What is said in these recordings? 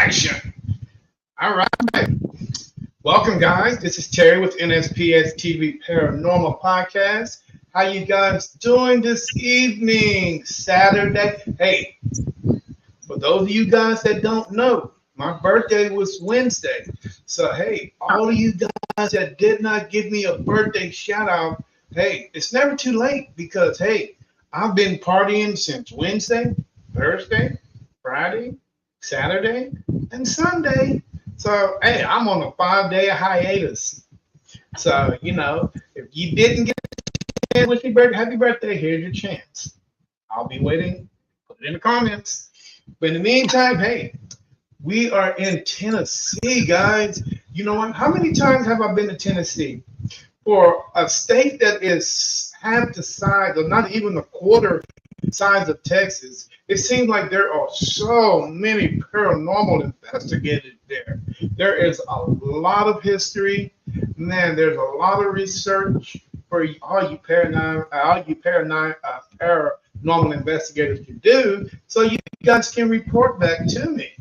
action. All right. Welcome, guys. This is Terry with NSPS TV Paranormal Podcast. How you guys doing this evening? Saturday. Hey, for those of you guys that don't know, my birthday was Wednesday. So, hey, all of you guys that did not give me a birthday shout out, hey, it's never too late because, hey, I've been partying since Wednesday, Thursday, Friday, Saturday, and Sunday. So, hey, I'm on a 5-day hiatus. So, if you didn't get a happy birthday, here's your chance. I'll be waiting. Put it in the comments. But in the meantime, hey, we are in Tennessee, guys. You know what? How many times have I been to Tennessee? For a state that is half the size, or not even a quarter size of Texas, it seems like there are so many paranormal investigators there. There is a lot of history. Man, there's a lot of research for all you paranormal investigators to do, so you guys can report back to me.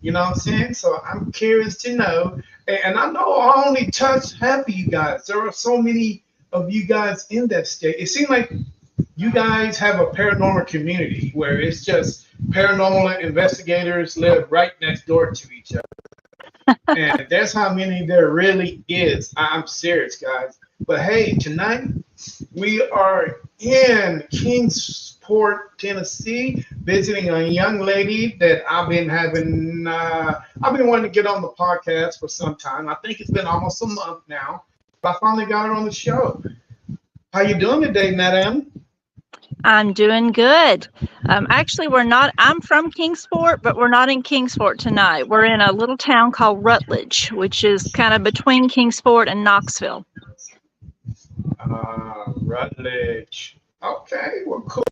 You know what I'm saying? So I'm curious to know, and I know I only touched half of you guys. There are so many of you guys in that state. It seems like you guys have a paranormal community where it's just paranormal investigators live right next door to each other. And that's how many there really is. I'm serious, guys. But hey, tonight we are in Kingsport, Tennessee, visiting a young lady that I've been wanting to get on the podcast for some time. I think it's been almost a month now. But I finally got her on the show. How you doing today, madam? I'm doing good. Actually, I'm from Kingsport, but we're not in Kingsport tonight. We're in a little town called Rutledge, which is kind of between Kingsport and Knoxville. Rutledge. Okay, well, cool.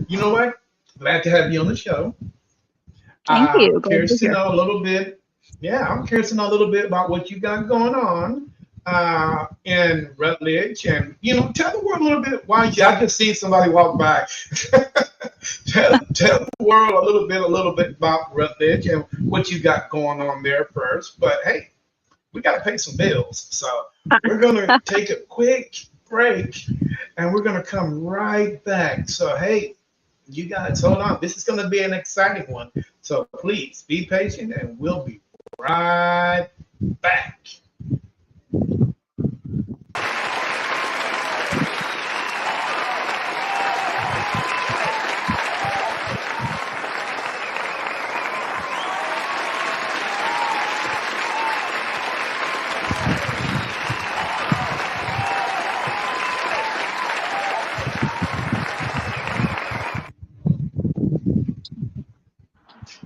You know what? Glad to have you on the show. Thank you. I'm curious to know a little bit. Yeah, I'm curious to know a little bit about what you got going on in Rutledge, and tell the world a little bit why I just seen somebody walk by. tell the world a little bit about Rutledge and what you got going on there first. But hey, we got to pay some bills, so we're gonna take a quick break, and we're gonna come right back. So hey, you guys hold on. This is gonna be an exciting one. So please be patient, and we'll be right back.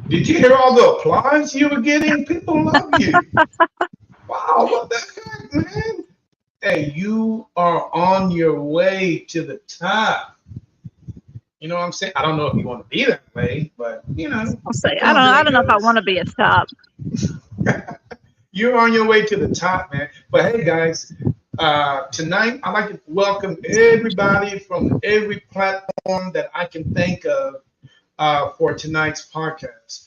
Did you hear all the applause you were getting? People love you. Wow, what the heck, man? Hey, you are on your way to the top. You know what I'm saying? I don't know if you want to be that way, but I'll say I don't know if I want to be at the top. You're on your way to the top, man. But hey, guys, tonight I'd like to welcome everybody from every platform that I can think of for tonight's podcast.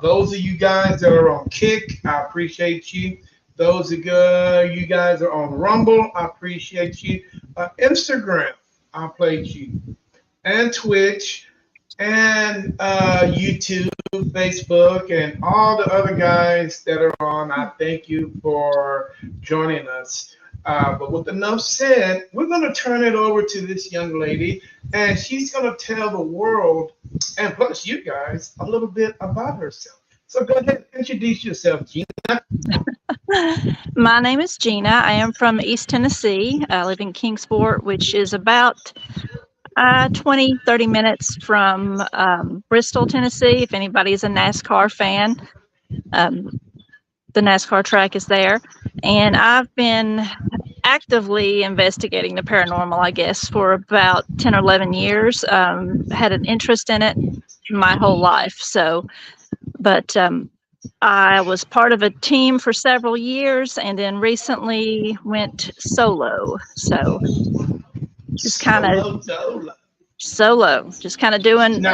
Those of you guys that are on Kick, I appreciate you. Those of you guys are on Rumble, I appreciate you. Instagram, I appreciate you. And Twitch, and YouTube, Facebook, and all the other guys that are on, I thank you for joining us. But with enough said, we're going to turn it over to this young lady, and she's going to tell the world, and plus you guys, a little bit about herself. So go ahead, introduce yourself, Gina. My name is Gina. I am from East Tennessee. I live in Kingsport, which is about 20-30 minutes from Bristol, Tennessee. If anybody is a NASCAR fan, the NASCAR track is there. And I've been actively investigating the paranormal, I guess, for about 10 or 11 years. Had an interest in it my whole life. But I was part of a team for several years, and then recently went solo. So just kind of solo, just kind of doing,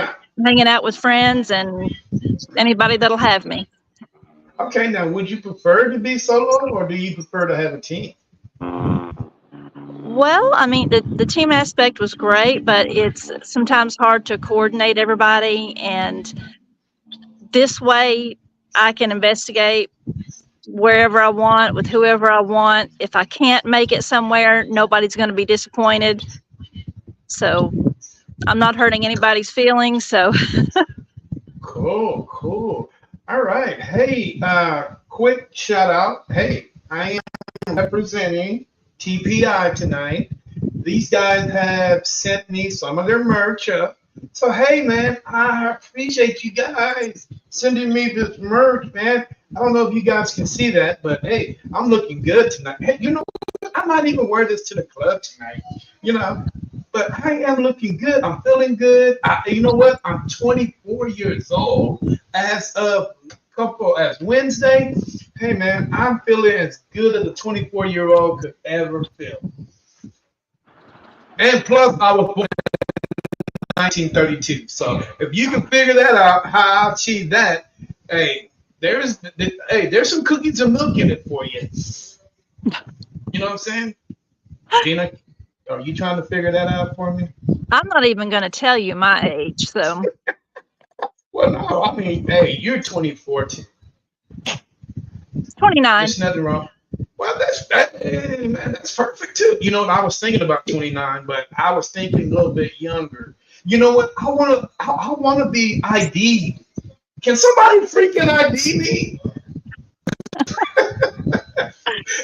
hanging out with friends and anybody that'll have me. Okay, now would you prefer to be solo or do you prefer to have a team? Well, I mean, the team aspect was great, but it's sometimes hard to coordinate everybody. And this way, I can investigate wherever I want with whoever I want. If I can't make it somewhere, nobody's going to be disappointed. So I'm not hurting anybody's feelings. So Cool, cool. All right. Hey, quick shout out. Hey, I am representing TPI tonight. These guys have sent me some of their merch up. So hey man, I appreciate you guys sending me this merch, man. I don't know if you guys can see that, but hey, I'm looking good tonight. Hey, you know what? I might even wear this to the club tonight. You know, but I am looking good. I'm feeling good. You know what? I'm 24 years old as of as Wednesday. Hey man, I'm feeling as good as a 24-year-old could ever feel. And plus, I was born in 1932. So if you can figure that out, how I achieved that, hey, there's some cookies and milk in it for you. You know what I'm saying, Gina? Are you trying to figure that out for me? I'm not even going to tell you my age. So Well, no, I mean, hey, you're 24. 29. There's nothing wrong. Well, hey, man, that's perfect too. You know, I was thinking about 29, but I was thinking a little bit younger. You know what? I wanna be ID'd. Can somebody freaking ID me?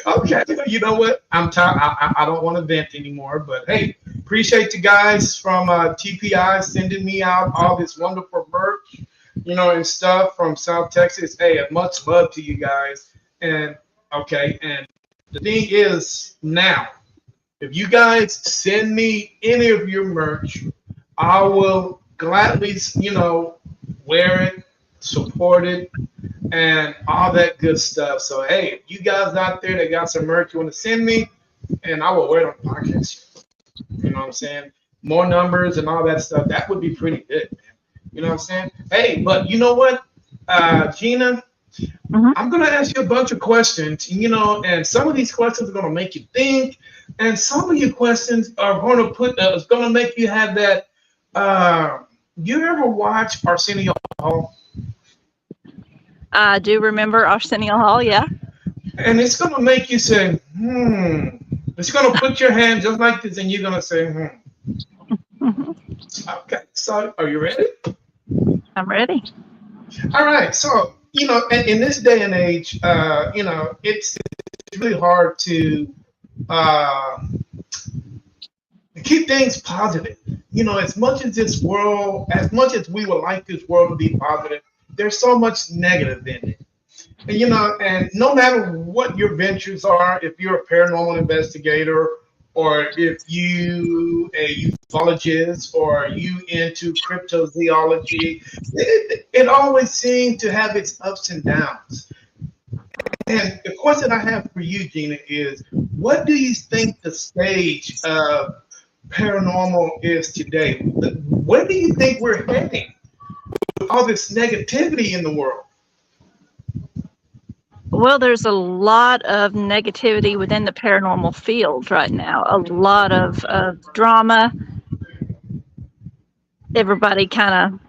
Okay, you know what? I'm tired. I don't want to vent anymore. But hey, appreciate you guys from TPI sending me out all this wonderful merch, you know, and stuff from South Texas. Hey, much love to you guys. And okay, and the thing is now, if you guys send me any of your merch, I will gladly, you know, wear it, support it, and all that good stuff. So hey, if you guys out there that got some merch you want to send me, and I will wear it on podcast. You know what I'm saying? More numbers and all that stuff. That would be pretty good, man. You know what I'm saying? Hey, but you know what, Gina? Mhm. I'm gonna ask you a bunch of questions, you know, and some of these questions are gonna make you think, and some of your questions are gonna make you have that. You ever watch Arsenio Hall? I do remember Arsenio Hall. Yeah. And it's gonna make you say, hmm. It's gonna put your hand just like this, and you're gonna say, hmm. Mhm. Okay, so are you ready? I'm ready. All right. So you know, in this day and age, you know, it's really hard to uh, keep things positive. You know, as much as we would like this world to be positive, there's so much negative in it. And, you know, and no matter what your ventures are, if you're a paranormal investigator, or if you a ufologist, or you into cryptozoology, it always seems to have its ups and downs. And the question I have for you, Gina, is what do you think the stage of paranormal is today? Where do you think we're heading with all this negativity in the world? Well, there's a lot of negativity within the paranormal field right now. A lot of drama. Everybody kind of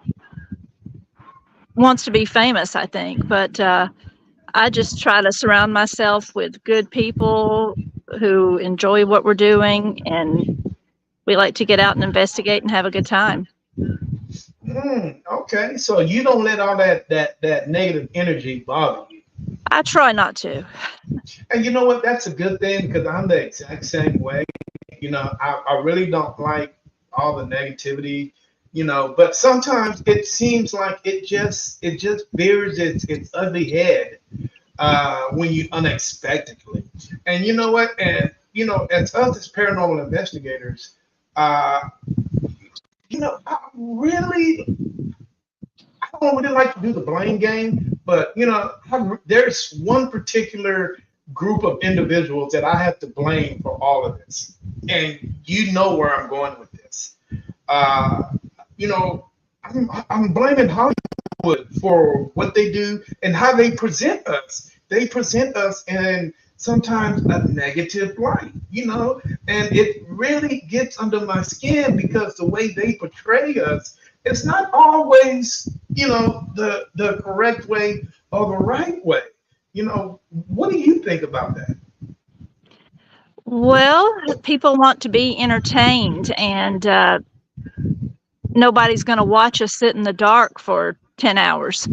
wants to be famous, I think, but I just try to surround myself with good people who enjoy what we're doing, and we like to get out and investigate and have a good time. Okay, so you don't let all that negative energy bother you. I try not to. And you know what? That's a good thing because I'm the exact same way. You know, I really don't like all the negativity. You know, but sometimes it seems like it just bears its ugly head when you unexpectedly. And you know what? And you know, as us as paranormal investigators, uh, you know, I don't really like to do the blame game, but you know, there's one particular group of individuals that I have to blame for all of this, and you know where I'm going with this. Uh, you know, I'm blaming Hollywood for what they do and how they present us. They present us in sometimes a negative light, and it really gets under my skin because the way they portray us, it's not always, the correct way or the right way. What do you think about that? Well, people want to be entertained, and nobody's going to watch us sit in the dark for 10 hours,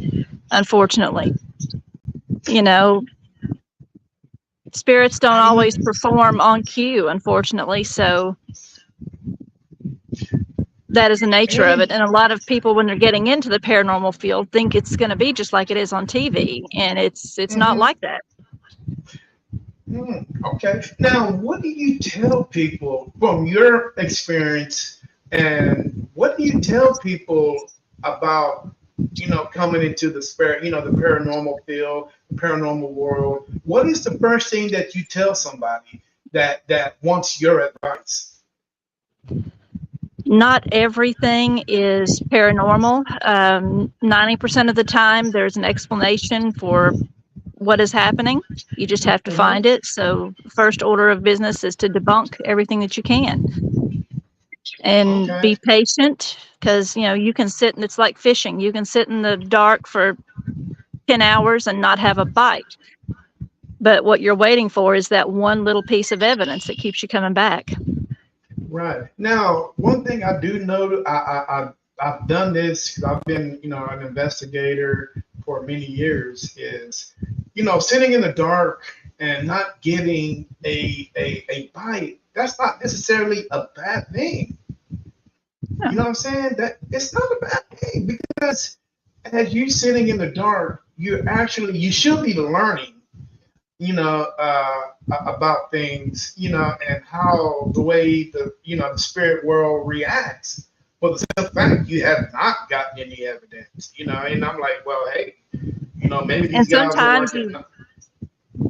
unfortunately. Spirits don't always perform on cue, unfortunately, so that is the nature of it. And a lot of people, when they're getting into the paranormal field, think it's going to be just like it is on TV, and it's not like that. Okay. Now, what do you tell people from your experience, and what do you tell people about, coming into the spirit, the paranormal field, the paranormal world? What is the first thing that you tell somebody that wants your advice? Not everything is paranormal. 90% of the time, there's an explanation for what is happening. You just have to find it. So first order of business is to debunk everything that you can, and be patient, because you can sit, and it's like fishing. You can sit in the dark for 10 hours and not have a bite, but what you're waiting for is that one little piece of evidence that keeps you coming back. Right. Now, one thing I do know, I've done this because I've been, an investigator for many years, is, sitting in the dark and not getting a bite. That's not necessarily a bad thing. No. You know what I'm saying? That it's not a bad thing, because as you sitting in the dark, you should be learning, about things, and how the way the spirit world reacts. For the simple fact you have not gotten any evidence, and I'm like, well, hey, maybe these guys are working.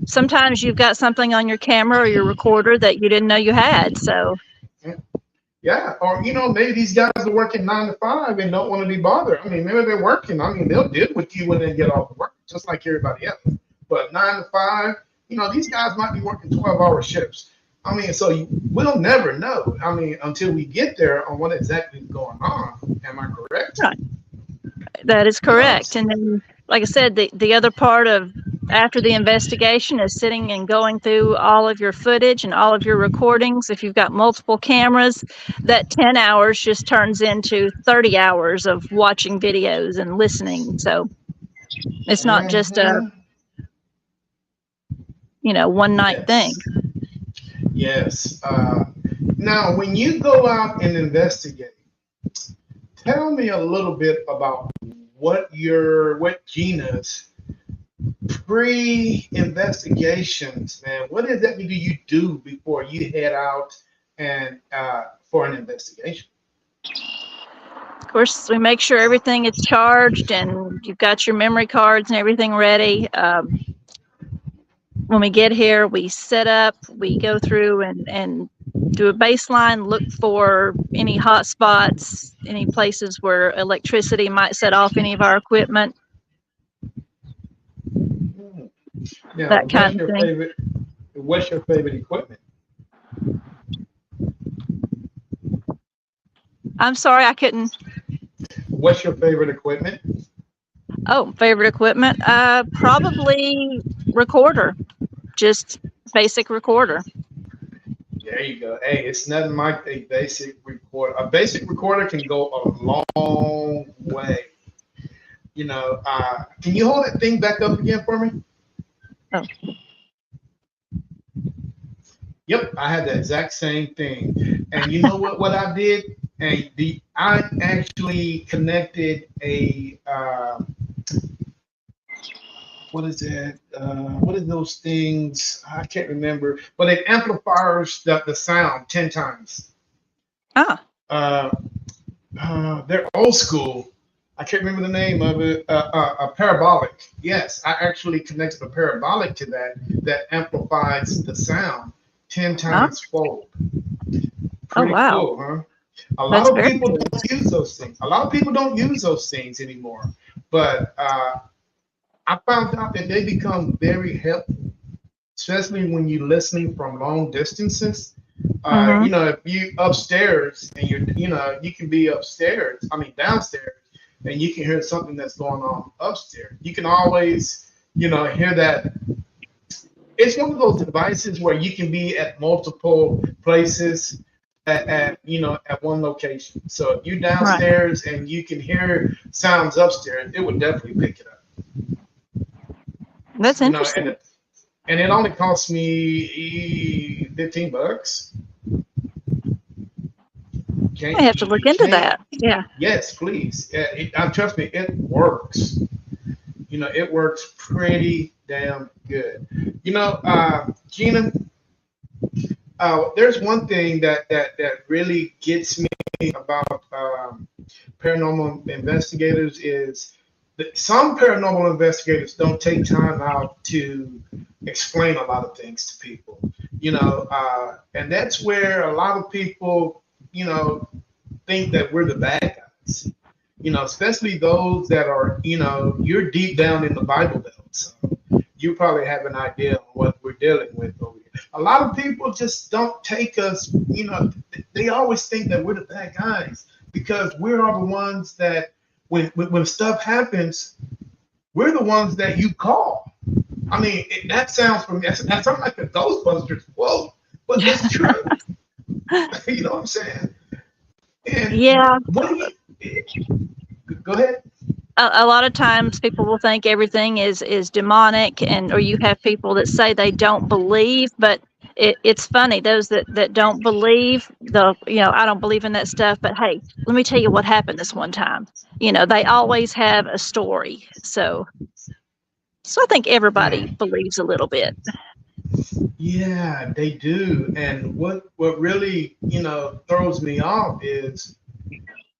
Sometimes you've got something on your camera or your recorder that you didn't know you had. So yeah, or maybe these guys are working 9 to 5 and don't want to be bothered. I mean, maybe they're working. I mean, they'll deal with you when they get off work, just like everybody else. But 9 to 5, these guys might be working 12-hour shifts. I mean, so we'll never know. I mean, until we get there on what exactly is going on. Am I correct? Right. That is correct. And then, like I said, the other part of after the investigation is sitting and going through all of your footage and all of your recordings. If you've got multiple cameras, that 10 hours just turns into 30 hours of watching videos and listening. So it's not just a one night thing. Yes. Now, when you go out and investigate, tell me a little bit about what Gina's pre-investigations, man. What exactly do you do before you head out and for an investigation? Of course, we make sure everything is charged and you've got your memory cards and everything ready. When we get here, we set up, we go through and do a baseline, look for any hot spots, any places where electricity might set off any of our equipment. Now, that kind of thing. What's your favorite equipment? I'm sorry, I couldn't. What's your favorite equipment? Oh, favorite equipment? Probably recorder. Just basic recorder. There you go. Hey, it's nothing like a basic recorder. A basic recorder can go a long way. Can you hold that thing back up again for me? Oh. Yep, I had the exact same thing. And you know what I did? And I actually connected a what is that? What are those things? I can't remember, but it amplifies the sound 10 times. They're old school. I can't remember the name of it. A parabolic. Yes, I actually connected a parabolic to that amplifies the sound 10 times fold. Pretty wow. cool, huh? A lot That's of very people true. don't use those things. A lot of people don't use those things anymore. But I found out that they become very helpful, especially when you're listening from long distances. Mm-hmm. If you upstairs and you can be upstairs, I mean downstairs, and you can hear something that's going on upstairs. You can always, hear that. It's one of those devices where you can be at multiple places at one location. So if you're Right. downstairs and you can hear sounds upstairs, it would definitely pick it up. That's You know, and interesting. it, and it only cost me $15. I Can't have to look you into can't? that. Yeah. Yes, please. Trust me, it works. It works pretty damn good. Gina, there's one thing that really gets me about paranormal investigators is that some paranormal investigators don't take time out to explain a lot of things to people. And that's where a lot of people, think that we're the bad guys. Especially those that are, you're deep down in the Bible Belt. So you probably have an idea on what we're dealing with over here. A lot of people just don't take us, they always think that we're the bad guys because we're all the ones that, when stuff happens, we're the ones that you call. I mean, that sounds from that sounds like a Ghostbusters quote, but it's true. You know what I'm saying? And Yeah. what do you go ahead? A lot of times people will think everything is demonic, and or you have people that say they don't believe, but it's funny, those that don't believe, I don't believe in that stuff, but hey, let me tell you what happened this one time. They always have a story. So I think everybody Mm. believes a little bit. Yeah, they do. And what really, throws me off is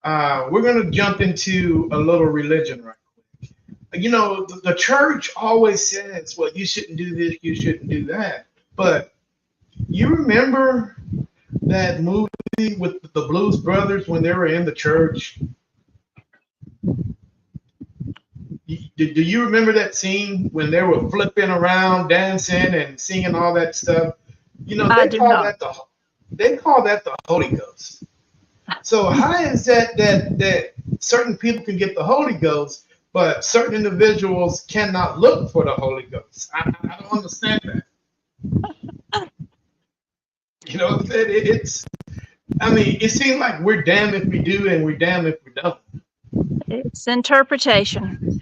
we're gonna jump into a little religion right. The church always says, well, you shouldn't do this, you shouldn't do that. But you remember that movie with the Blues Brothers when they were in the church? Do you remember that scene when they were flipping around, dancing, and singing all that stuff? I do not. They call that the Holy Ghost. So how is that certain people can get the Holy Ghost, but certain individuals cannot look for the Holy Ghost? I don't understand that. You know what I'm saying? It seems like we're damned if we do and we're damned if we don't. It's interpretation.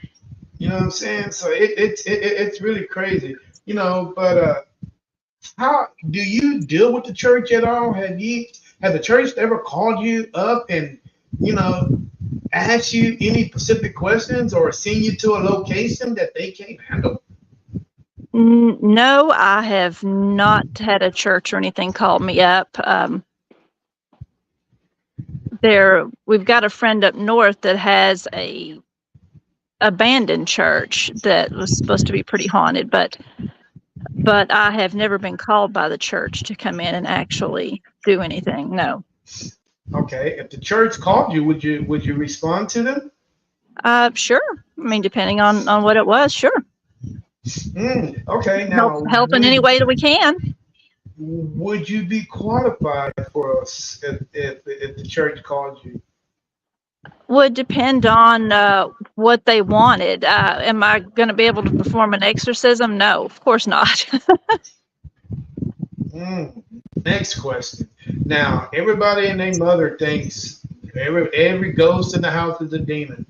You know what I'm saying? So it's really crazy. But how do you deal with the church at all? Has the church ever called you up and you know asked you any specific questions or send you to a location that they can't handle? No, I have not had a church or anything call me up. We've got a friend up north that has a abandoned church that was supposed to be pretty haunted, but I have never been called by the church to come in and actually do anything. No. Okay, if the church called you, would you respond to them? Sure. I mean, depending on what it was, sure. Okay, now Help in any way that we can. would you be qualified for us if the church called you? Would depend on what they wanted. Am I going to be able to perform an exorcism? No, of course not. Mm, Next question. Now, everybody and their mother thinks every ghost in the house is a demon.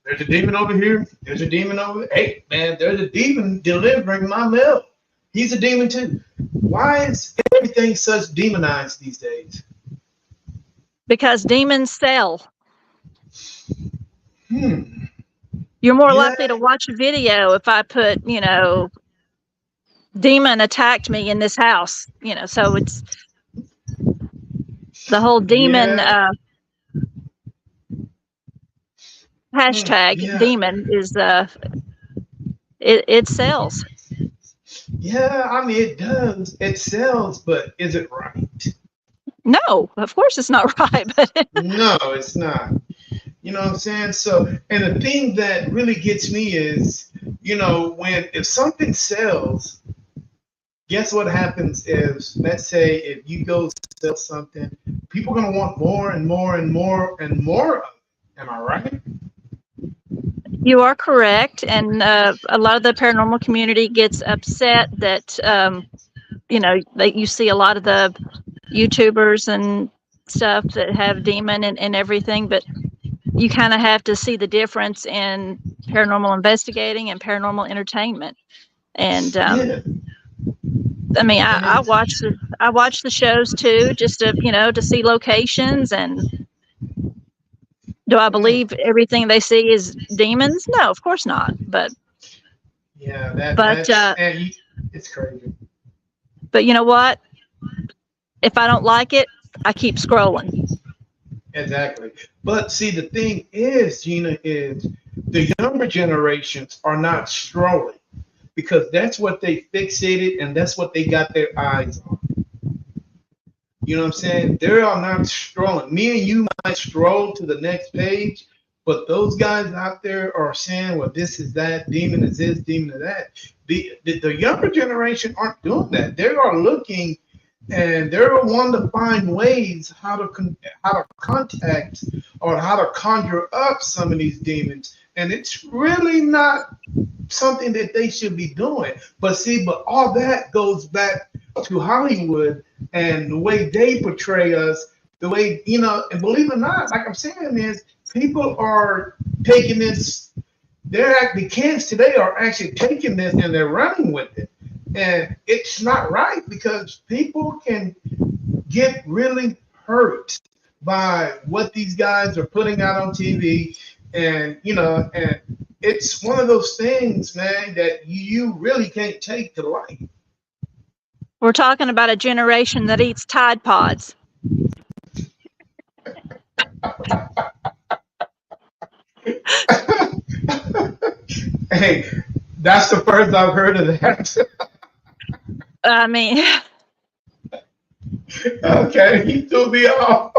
There's a demon over here. There's a demon over there. Hey, man, there's a demon delivering my mail. He's a demon too. Why is everything such demonized these days? Because demons sell. Hmm. You're more Yeah. likely to watch a video if I put, demon attacked me in this house. So it's the whole demon Yeah. hashtag Yeah. demon is it sells. Yeah. I mean, it does. It sells, but is it right? No, of course it's not right. But No, it's not. You know what I'm saying? So, and the thing that really gets me is, when if something sells, guess what happens is, let's say if you go sell something, people are gonna want more and more and more and more of it. Am I right? you are correct, and a lot of the paranormal community gets upset that that you see a lot of the YouTubers and stuff that have demon and everything, but you kind of have to see the difference in paranormal investigating and paranormal entertainment. And Yeah. I mean, I And watch the shows too, just to to see locations. And do I mm, believe everything they see is demons? No, of course not. yeah, But it's crazy. you know what? If I don't like it, I keep scrolling. Exactly. But see, the thing is, Gina, is the younger generations are not strolling because that's what they fixated and that's what they got their eyes on. You know what I'm saying? They are not strolling. Me and you might stroll to the next page, but those guys out there are saying, well, this is that, demon is this, demon is that. The younger generation aren't doing that. They are looking and they're wanting to find ways how to contact or how to conjure up some of these demons. And it's really not something that they should be doing. But see, but all that goes back to Hollywood and the way they portray us, the way, and believe it or not, like I'm saying is people are taking this, the kids today are actually taking this and they're running with it. And it's not right because people can get really hurt by what these guys are putting out on TV. And it's one of those things, man, that you really can't take to life. We're talking about a generation that eats Tide Pods. Hey, that's the first I've heard of that. I mean, Okay, you threw me off.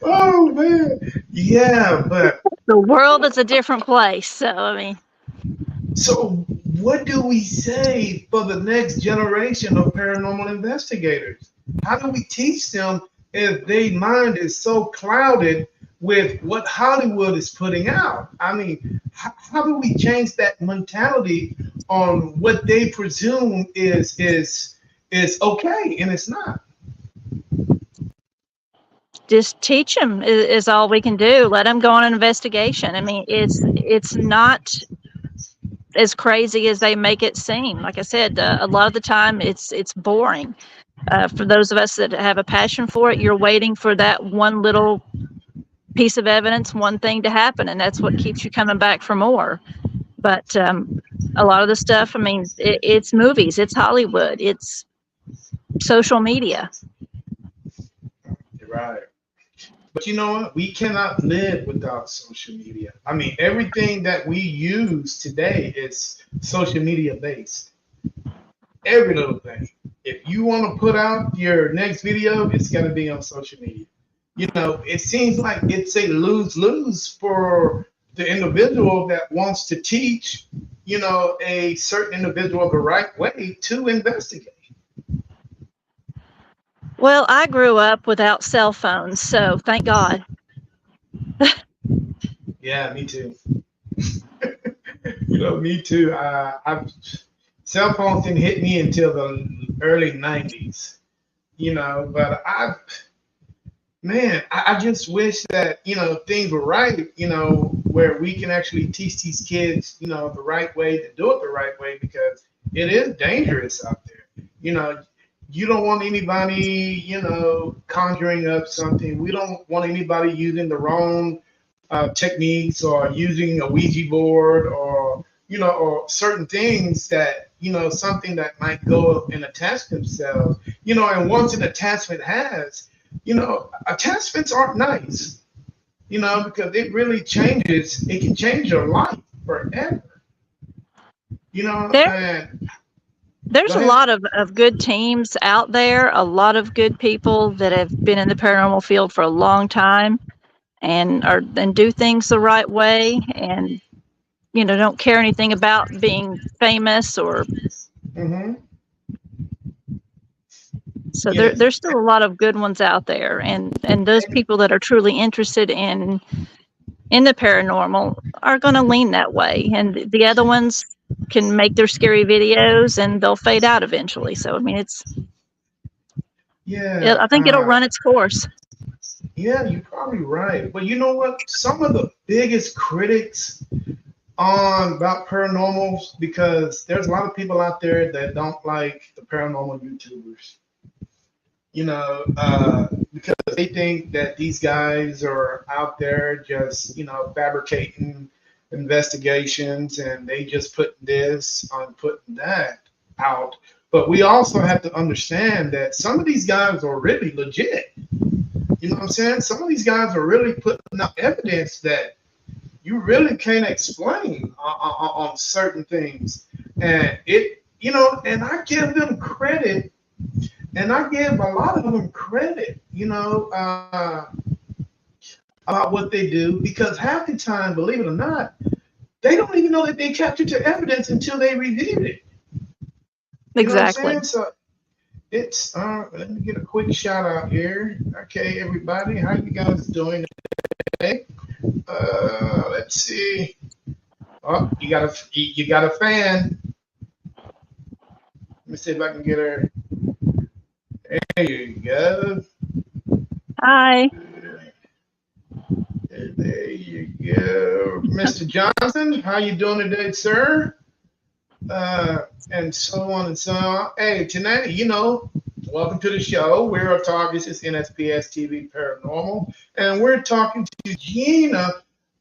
Oh man, yeah, but the world is a different place. So, I mean, so what do we say for the next generation of paranormal investigators? How do we teach them if their mind is so clouded with what Hollywood is putting out? I mean, how do we change that mentality on what they presume is okay and it's not? just teach them is all we can do. Let them go on an investigation. I mean, it's not as crazy as they make it seem. Like I said, a lot of the time it's boring. For those of us that have a passion for it, you're waiting for that one little piece of evidence, one thing to happen, and that's what keeps you coming back for more. But a lot of the stuff, I mean, it's movies, it's Hollywood, it's social media. Right. But you know what? We cannot live without social media. I mean, everything that we use today is social media based. Every little thing. If you want to put out your next video, it's going to be on social media. It seems like it's a lose lose for the individual that wants to teach, a certain individual the right way to investigate. Well, I grew up without cell phones, so thank God. Yeah, me too. Me too. Cell phones didn't hit me until the early '90s. But I just wish that things were right. Where we can actually teach these kids, the right way to do it the right way because it is dangerous out there. You don't want anybody, conjuring up something. We don't want anybody using the wrong techniques or using a Ouija board or or certain things that something that might go and attach themselves. And once an attachment has, attachments aren't nice. Because it really changes. It can change your life forever. There, And There's Go a ahead. lot of good teams out there, a lot of good people that have been in the paranormal field for a long time and do things the right way, and don't care anything about being famous. Or Mm-hmm. so Yes. there's still a lot of good ones out there, and those people that are truly interested in the paranormal are going to lean that way, and the other ones can make their scary videos and they'll fade out eventually. So I mean, Yeah. I think it'll run its course. Yeah, you're probably right. But you know what? Some of the biggest critics on about paranormals, because there's a lot of people out there that don't like the paranormal YouTubers. Because they think that these guys are out there just, fabricating investigations, and they just put this on putting that out. But we also have to understand that some of these guys are really legit. You know what I'm saying? Some of these guys are really putting up evidence that you really can't explain on certain things. And and I give them credit, and I give a lot of them credit, about what they do, because half the time, believe it or not, they don't even know that they captured the evidence until they reviewed it. You know what I'm Exactly. saying? So it's let me get a quick shout out here. Okay, everybody, how you guys doing today? Let's see. Oh, you got a fan. Let me see if I can get her. There you go. Hi. There you go, Mr. Johnson. How you doing today, sir? And so on and so on. Hey, tonight, welcome to the show. We're talking. This is NSPS TV Paranormal, and we're talking to Gina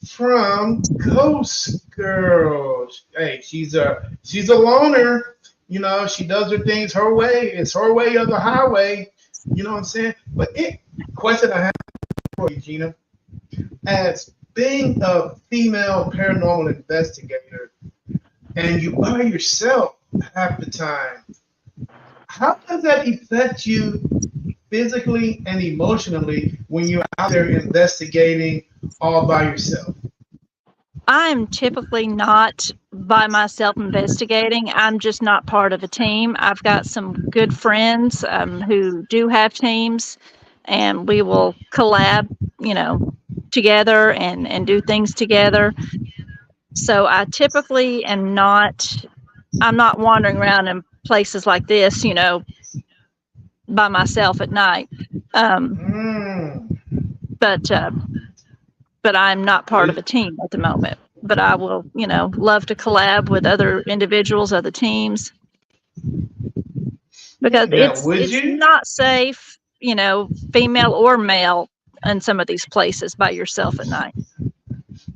from Ghost Girls. Hey, she's a loner. She does her things her way. It's her way or the highway. You know what I'm saying? But question I have for you, Gina, as being a female paranormal investigator, and you by yourself half the time, how does that affect you physically and emotionally when you're out there investigating all by yourself? I'm typically not by myself investigating. I'm just not part of a team. I've got some good friends who do have teams, and we will collab, together and do things together. So I typically am not. I'm not wandering around in places like this, by myself at night. Um, Mm. but but I'm not part Well, of a team at the moment. But I will, love to collab with other individuals, other teams, yeah. because Now, it's would it's you? not safe, female or male, in some of these places by yourself at night.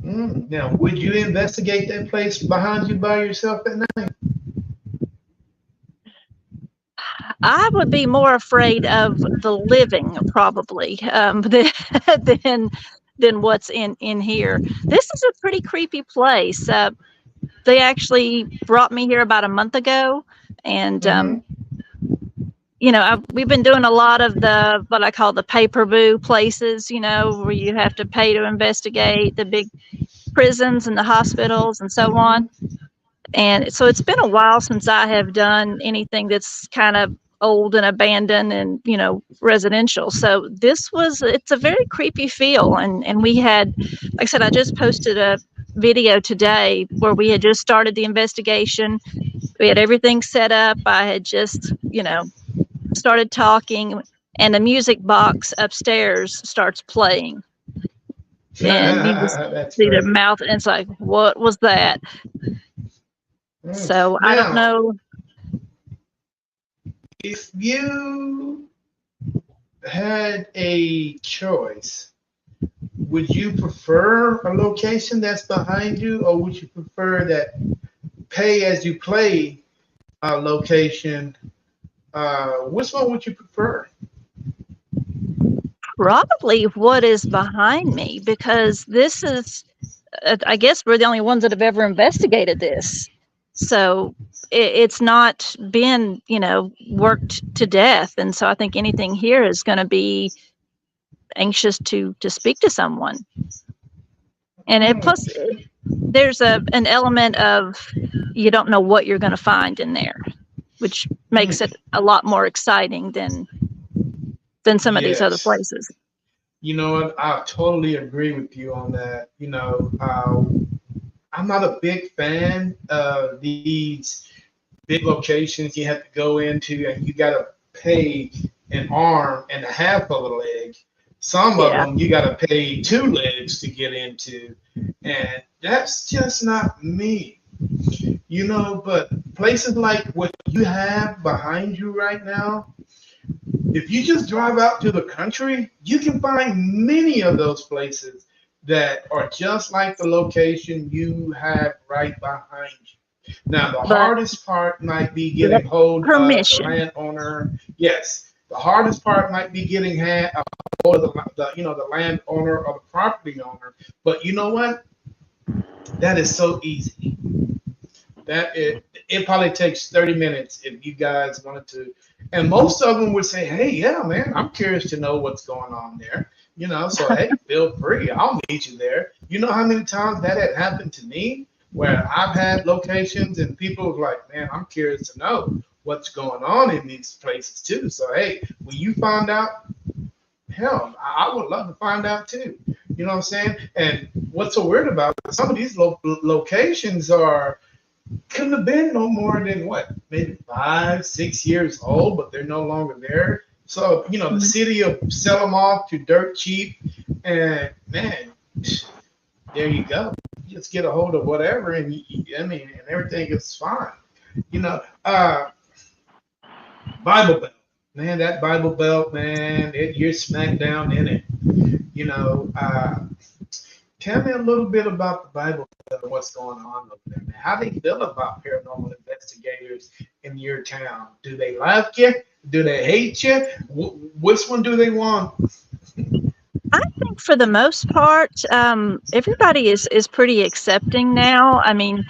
Now, would you investigate that place behind you by yourself at night? I would be more afraid of the living, probably, than than what's in here. This is a pretty creepy place. They actually brought me here about a month ago, and Mm-hmm. we've been doing a lot of the what I call the pay-per-view places, where you have to pay to investigate the big prisons and the hospitals and so on. And so it's been a while since I have done anything that's kind of old and abandoned and, residential. So it's a very creepy feel. And we had, like I said, I just posted a video today where we had just started the investigation. We had everything set up. I had just, started talking, and the music box upstairs starts playing, and you just That's see their crazy. mouth, and it's like, what was that? So I don't Now, know. if you had a choice, would you prefer a location that's behind you, or would you prefer that pay as you play location? Which one would you prefer? Probably what is behind me, because this is, I guess we're the only ones that have ever investigated this. So it's not been, worked to death. And so I think anything here is going to be anxious to speak to someone. And plus, there's an element of you don't know what you're going to find in there, which makes it a lot more exciting than some of these other Yes. places. You know what? I totally agree with you on that. I'm not a big fan of these big locations you have to go into and you got to pay an arm and a half of a leg. Some of Yeah. them you got to pay two legs to get into. And that's just not me. But places like what you have behind you right now, if you just drive out to the country, you can find many of those places that are just like the location you have right behind you. Now, the But hardest part might be the getting hold of the permission. landowner. Yes, the hardest part might be getting hold of the landowner or the property owner. But you know what? That is so easy. It probably takes 30 minutes if you guys wanted to. And most of them would say, hey, yeah, man, I'm curious to know what's going on there. So hey, feel free. I'll meet you there. You know how many times that had happened to me where I've had locations and people were like, man, I'm curious to know what's going on in these places too. So hey, when you find out, hell, I would love to find out too. You know what I'm saying? And what's so weird about it, some of these locations couldn't have been no more than what, maybe 5, 6 years old, but they're no longer there. So, the city will sell them off to dirt cheap. And man, there you go. You just get a hold of whatever, and and everything is fine. You know, uh, Bible Belt, man, that Bible Belt, man, you're smack down in it. You know, uh, Tell me a little bit about the Bible, what's going on over there, man. How do they feel about paranormal investigators in your town? Do they like you? Do they hate you? Which one do they want? I think for the most part, everybody is pretty accepting now. I mean,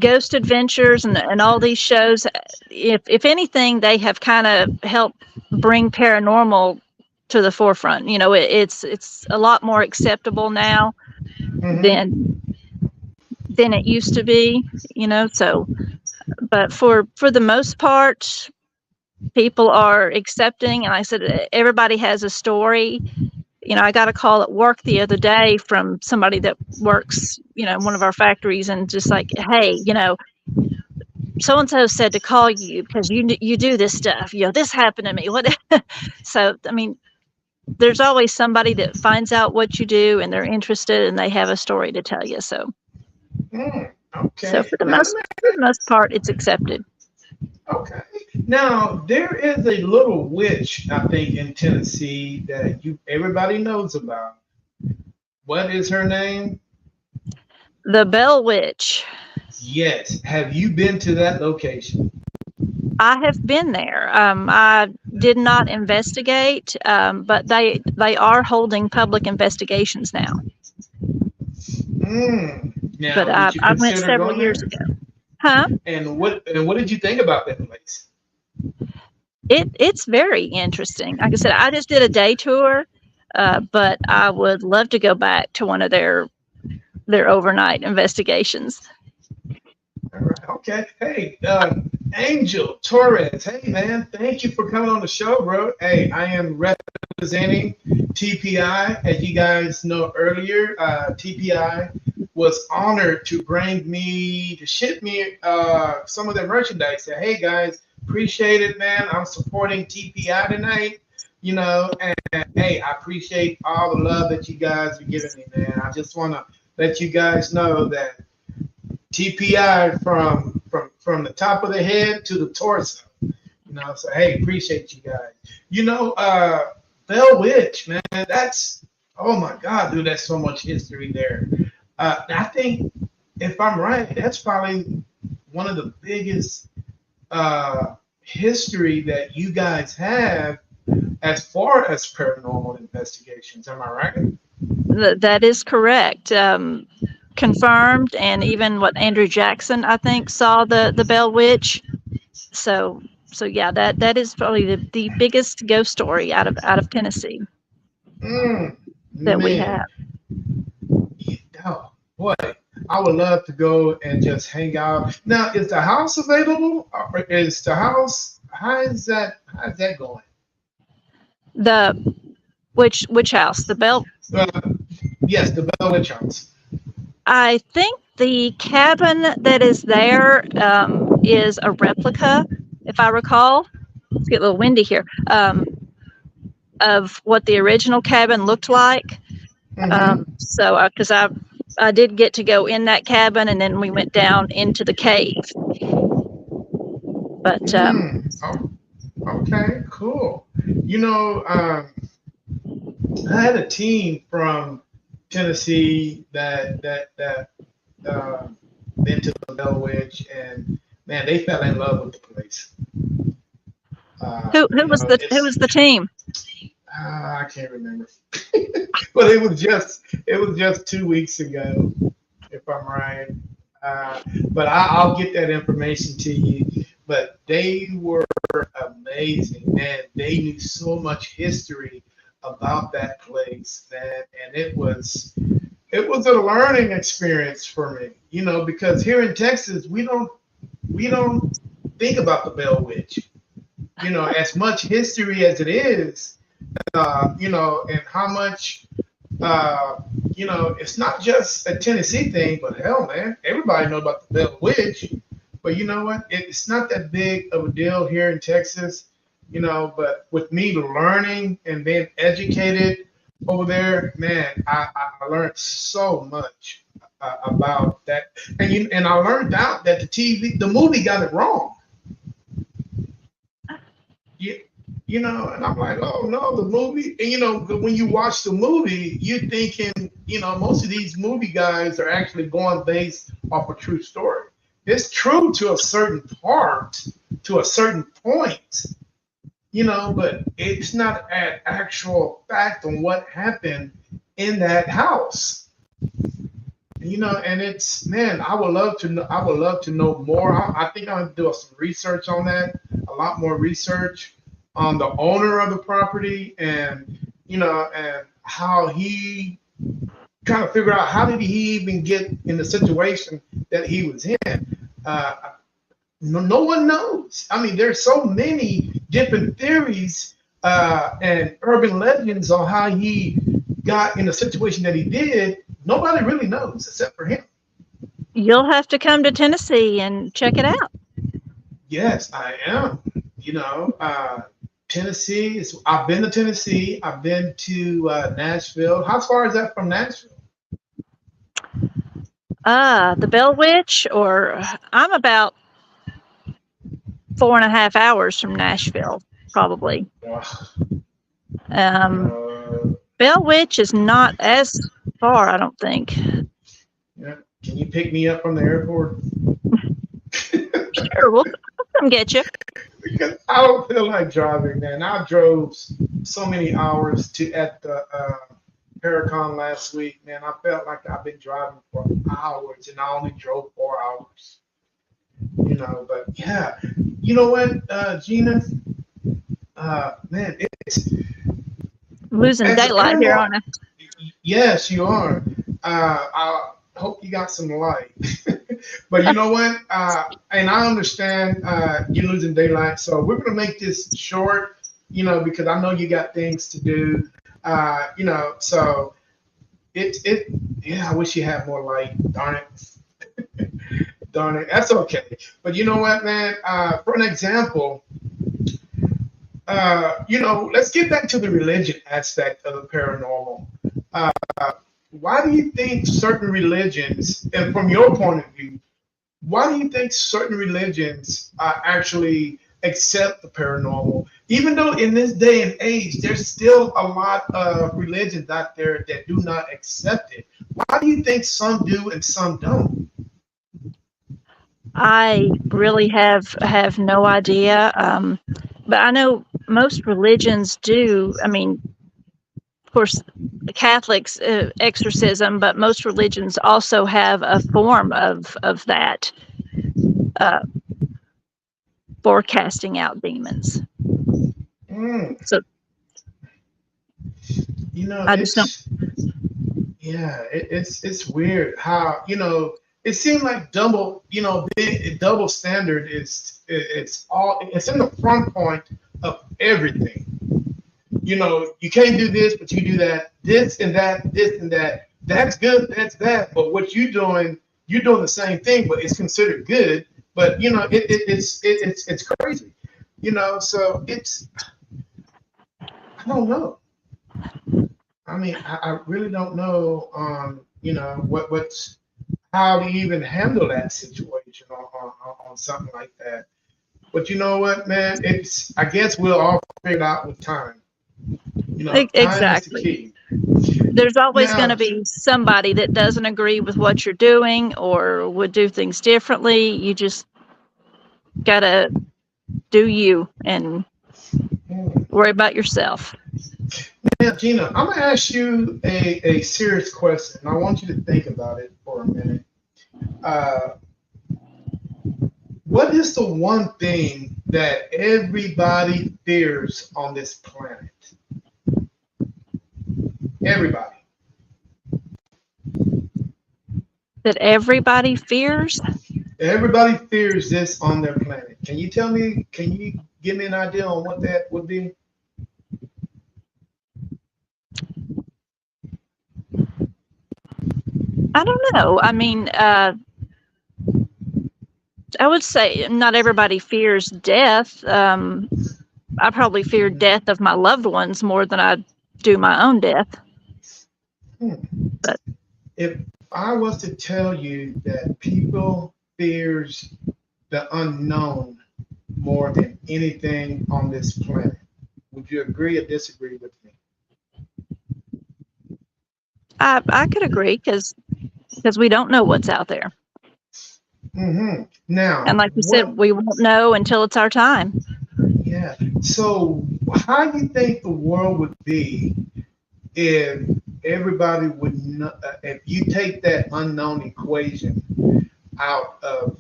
Ghost Adventures and all these shows, if anything, they have kind of helped bring paranormal to the forefront. It's a lot more acceptable now Mm-hmm. than it used to be. So, but for the most part, people are accepting. And like I said, everybody has a story. I got a call at work the other day from somebody that works, in one of our factories, and just like, hey, so and so said to call you because you do this stuff. This happened to me. What? So I mean, there's always somebody that finds out what you do and they're interested and they have a story to tell you. So Okay. for the Now, most part, it's accepted. okay. Now there is a little witch, I think, in Tennessee that everybody knows about. What is her name? The Bell Witch. Yes. Have you been to that location? I have been there. I did not investigate, but they are holding public investigations now. But Now, did you I went consider several going there? years ago. Huh? And what did you think about that place? It's very interesting. Like I said, I just did a day tour, but I would love to go back to one of their overnight investigations. All right. Okay. Hey, Angel Torres. Hey, man. Thank you for coming on the show, bro. Hey, I am representing TPI. As you guys know earlier, TPI was honored to ship me some of their merchandise. Say, hey, guys, appreciate it, man. I'm supporting TPI tonight. And hey, I appreciate all the love that you guys are giving me, man. I just want to let you guys know that TPI from the top of the head to the torso. So hey, appreciate you guys. Bell Witch, man, that's, oh my God, dude, that's so much history there. I think if I'm right, that's probably one of the biggest history that you guys have as far as paranormal investigations. Am I right? That is correct. confirmed, and even what Andrew Jackson, I think, saw the Bell Witch. So yeah, that is probably the biggest ghost story out of Tennessee that we Man, have. oh, boy, I would love to go and just hang out. Now, is the house available? Or is the house? How's that going? The which house? The Bell. Uh, yes, the Bell Witch House. I think the cabin that is there is a replica, if I recall. Let's get a little windy here. Of what the original cabin looked like. So, because I did get to go in that cabin, and then we went down into the cave. But Oh, okay, cool. You know, I had a team from Tennessee that been to the Bell Witch, and man, they fell in love with the place. who You was know, the team? I can't remember, but it was just 2 weeks ago, if I'm right. But I'll get that information to you. But they were amazing, man. They knew so much history about that place, man, and it was a learning experience for me, because here in Texas we don't think about the Bell Witch, as much history as it is, and how much, it's not just a Tennessee thing, but hell, man, everybody know about the Bell Witch. But you know what? It's not that big of a deal here in Texas, But with me learning and being educated over there, man, I learned so much about that, and I learned out that the movie got it wrong. Yeah, and I'm like, oh no, the movie, and when you watch the movie, you're thinking, most of these movie guys are actually going based off a true story. It's true to a certain part, to a certain point, but it's not an actual fact on what happened in that house. And it's, man, I would love to know. I would love to know more. I think I'm gonna do some research on that, a lot more research on the owner of the property, and and how he kind of figure out how did he even get in the situation that he was in. Uh, no one knows. I mean, there's so many different theories and urban legends on how he got in the situation that he did. Nobody really knows except for him. You'll have to come to Tennessee and check it out. Yes, I am. Tennessee is. I've been to Tennessee. I've been to Nashville. How far is that from Nashville? The Bell Witch, or I'm about 4.5 hours from Nashville, probably. Bell Witch is not as far, I don't think. Yeah. Can you pick me up from the airport? Sure, we'll come get you. Because I don't feel like driving, man. I drove so many hours at the Paracon last week, man. I felt like I've been driving for hours, and I only drove 4 hours. But yeah, you know what, Gina? Man, it's losing daylight here on it. Yes, you are. I hope you got some light. But you know what? And I understand you're losing daylight. So we're going to make this short, because I know you got things to do. So yeah, I wish you had more light. Darn it. Darn it. That's okay. But you know what, man? For an example, let's get back to the religion aspect of the paranormal. Why do you think certain religions, and from your point of view, why do you think certain religions actually accept the paranormal? Even though in this day and age, there's still a lot of religions out there that do not accept it. Why do you think some do and some don't? I really have no idea. But I know most religions do. I mean, of course, Catholics exorcism, but most religions also have a form of that uh, for casting out demons. Mm. So I just don't. It's weird how it seems like double standard it's in the front point of everything. You can't do this, but you do that. This and that, this and that. That's good, that's bad. But what you're doing the same thing, but it's considered good. But it's crazy. So I don't know. I mean, I really don't know. What's how to even handle that situation on something like that. But you know what, man? I guess we'll all figure it out with time. Time is the Exactly. key. There's always going Now, to be somebody that doesn't agree with what you're doing or would do things differently. You just got to do you and worry about yourself. now, Gina, I'm gonna ask you a serious question. I want you to think about it for a minute. Uh, what is the one thing that everybody fears on this planet? Everybody. That everybody fears? Everybody fears this on their planet. Can you tell me? Can you give me an idea on what that would be? I don't know. I mean, I would say not everybody fears death. I probably fear death of my loved ones more than I do my own death. Hmm. But If I was to tell you that people fears the unknown more than anything on this planet, would you agree or disagree with me? I could agree because we don't know what's out there. Mm-hmm. Now, And like you said, what? we won't know until it's our time. Yeah. So, how do you think the world would be if everybody would know, if you take that unknown equation out of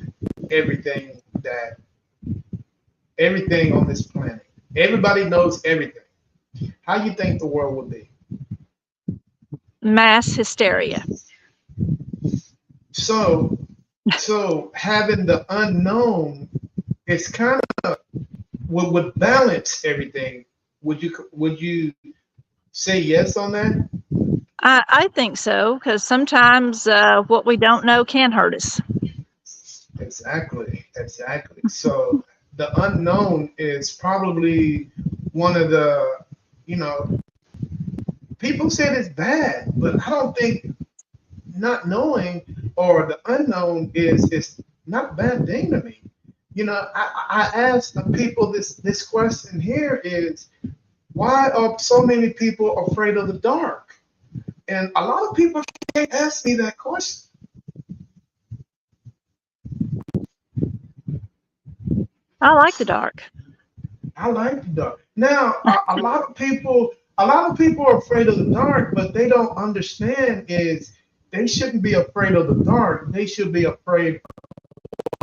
everything that everything on this planet? Everybody knows everything. How do you think the world would be? Mass hysteria. So, so having the unknown is kind of what would balance everything. Would you say yes on that? I think so because sometimes what we don't know can hurt us. Exactly, exactly. So the unknown is probably one of the, you know, people said it's bad, but I don't think not knowing or the unknown is not a bad thing to me. I ask the people this question here is why are so many people afraid of the dark? And a lot of people can't ask me that question. I like the dark. I like the dark. Now, a lot of people are afraid of the dark, but they don't understand is they shouldn't be afraid of the dark. They should be afraid of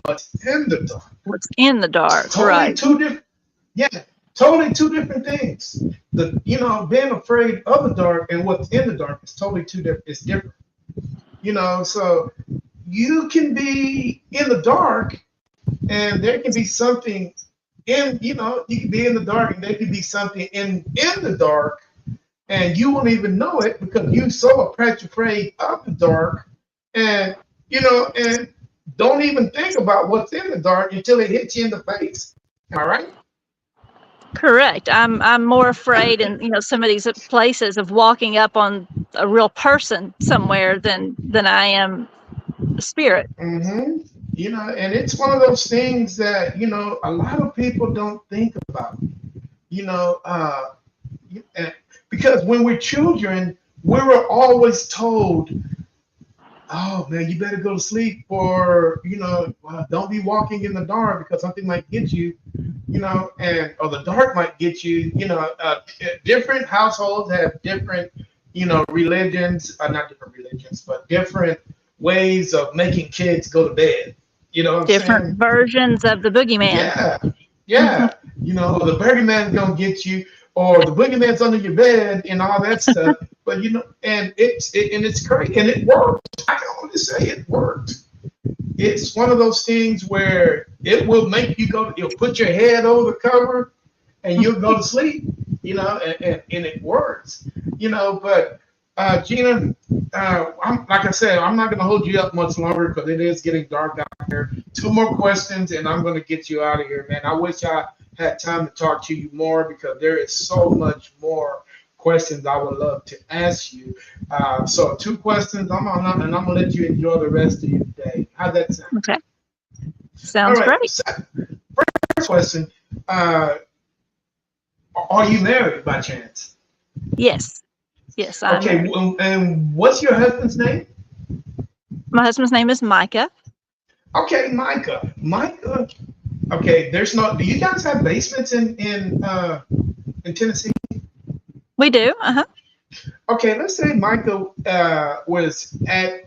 what's in the dark. What's in the dark, Totally right? two different, yeah, totally two different things. Being afraid of the dark and what's in the dark is totally two different. It's different. So you can be in the dark and there can be something you can be in the dark and there can be something in the dark and you won't even know it because you're so afraid of the dark and and don't even think about what's in the dark until it hits you in the face. Am I right? Correct. I'm more afraid in some of these places of walking up on a real person somewhere than I am a spirit. Mm-hmm. And it's one of those things that a lot of people don't think about. You know, and because when we're children, we were always told, "Oh man, you better go to sleep," or "Don't be walking in the dark because something might get you," and or the dark might get you. Different households have different, religions, not different religions, but different ways of making kids go to bed. You know what I'm Different saying? versions of the boogeyman. Yeah, yeah. The boogeyman's gonna get you, or the boogeyman's under your bed, and all that stuff. But and it's crazy, and it worked. I can only say it worked. It's one of those things where it will make you go. You'll put your head over the cover, and you'll go to sleep. And it works. But Gina, like I said, I'm not going to hold you up much longer because it is getting dark out here. Two more questions, and I'm going to get you out of here, man. I wish I had time to talk to you more because there is so much more questions I would love to ask you. So two questions, and I'm going to let you enjoy the rest of your day. How's that sound? Okay. Sounds All right. great. So, first question, are you married by chance? Yes. Yes, I'm Okay, married. and what's your husband's name? My husband's name is Micah. Okay, Micah. Micah. Okay, do you guys have basements in Tennessee? We do. Okay, let's say Micah was at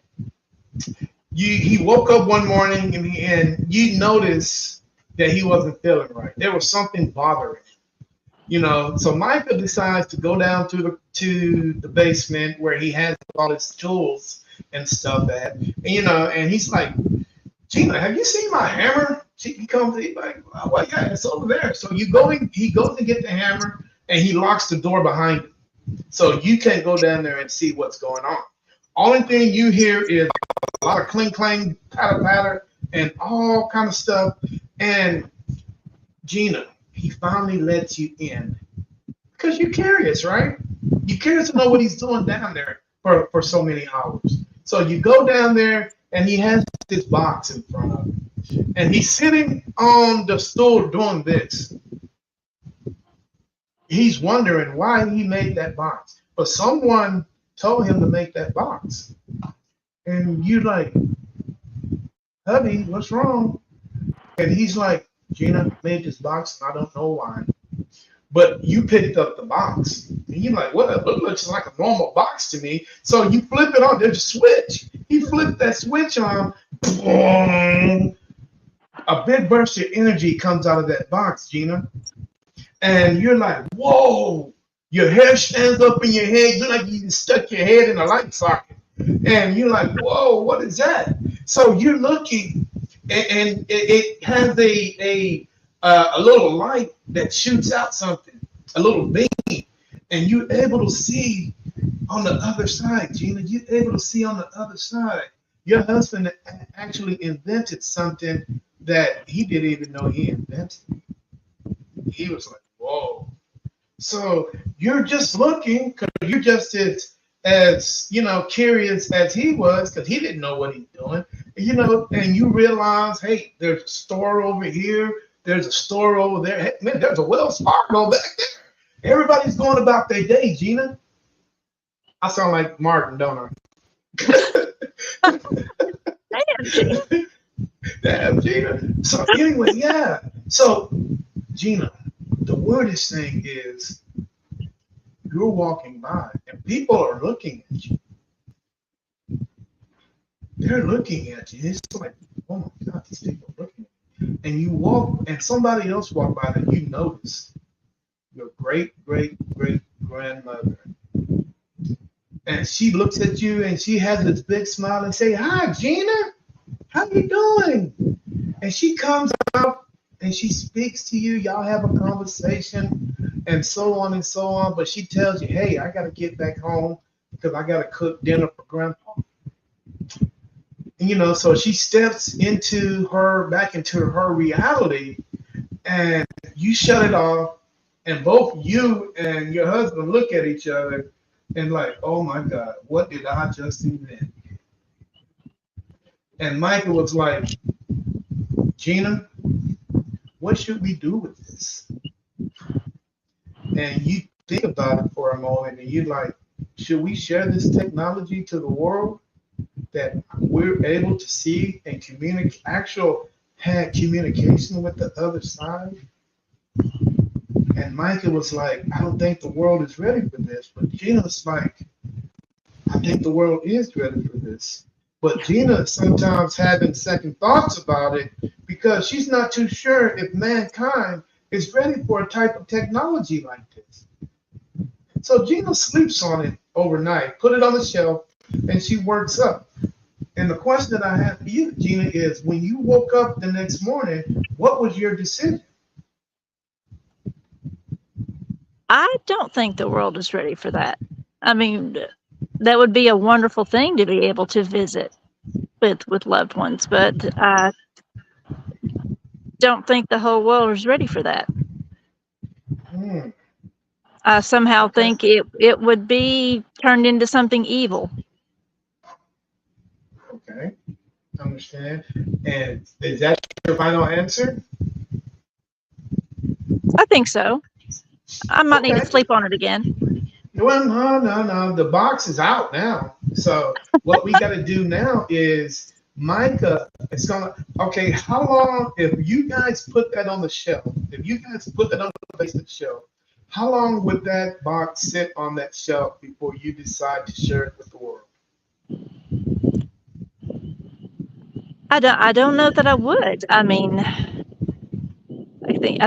he woke up one morning and you noticed that he wasn't feeling right. There was something bothering him. So Micah decides to go down to the basement where he has all his tools and stuff at, and he's like, Gina, have you seen my hammer? He comes, he's like, oh, well, yeah, it's over there. So he goes to get the hammer, and he locks the door behind him, so you can't go down there and see what's going on. Only thing you hear is a lot of cling clang, patter patter, and all kind of stuff. And Gina, he finally lets you in because you're curious, right? You're curious to know what he's doing down there for so many hours. So you go down there, and he has this box in front of him, and he's sitting on the stool doing this. He's wondering why he made that box, but someone told him to make that box. And you're like, hubby, what's wrong? And he's like, Gina made this box, and I don't know why. But you picked up the box. And you're like, well, it looks like a normal box to me. So you flip it on, there's a switch. He flipped that switch on, boom. A big burst of energy comes out of that box, Gina. And you're like, whoa. Your hair stands up in your head. You're like you stuck your head in a light socket. And you're like, whoa, what is that? So you're looking, and it has a little light that shoots out something, a little beam, and you're able to see on the other side, Gina. You're able to see on the other side. Your husband actually invented something that he didn't even know he invented. He was like, whoa. So you're just looking because you're just as curious as he was because he didn't know what he's doing. And you realize, hey, there's a store over here. There's a store over there. Hey, man, there's a Wells Fargo back there. Everybody's going about their day, Gina. I sound like Martin, don't I? Damn, Gina. Damn, Gina. So anyway, yeah. So, Gina, the weirdest thing is you're walking by and people are looking at you. They're looking at you. It's like, oh my God, these people are looking at you. And you walk, and somebody else walked by that you notice. Your great grandmother. And she looks at you and she has this big smile and say, hi, Gina, how you doing? And she comes out and she speaks to you. Y'all have a conversation and so on and so on. But she tells you, hey, I got to get back home because I got to cook dinner for Grandpa. And, so she steps back into her reality, and you shut it off. And both you and your husband look at each other and like, oh my God, what did I just invent? And Michael was like, Gina, what should we do with this? And you think about it for a moment and you're like, should we share this technology to the world that we're able to see and had communication with the other side? And Micah was like, I don't think the world is ready for this. But Gina's like, think the world is ready for this. But Gina sometimes having second thoughts about it because she's not too sure if mankind is ready for a type of technology like this. So Gina sleeps on it overnight, put it on the shelf, and she works up. And the question that I have for you, Gina, is when you woke up the next morning, what was your decision? I don't think the world is ready for that. I mean, that would be a wonderful thing to be able to visit with loved ones, but I don't think the whole world is ready for that. Hmm, I somehow okay, think it would be turned into something evil. okay, understand. And is that your final answer? I think so. I might need to Okay. sleep on it again. Well, no. The box is out now. So what we got to do now is Micah is gonna. Okay, how long? If you guys put that on the shelf, if you guys put that on the basement shelf, how long would that box sit on that shelf before you decide to share it with the world? I don't know that I would. I mean, I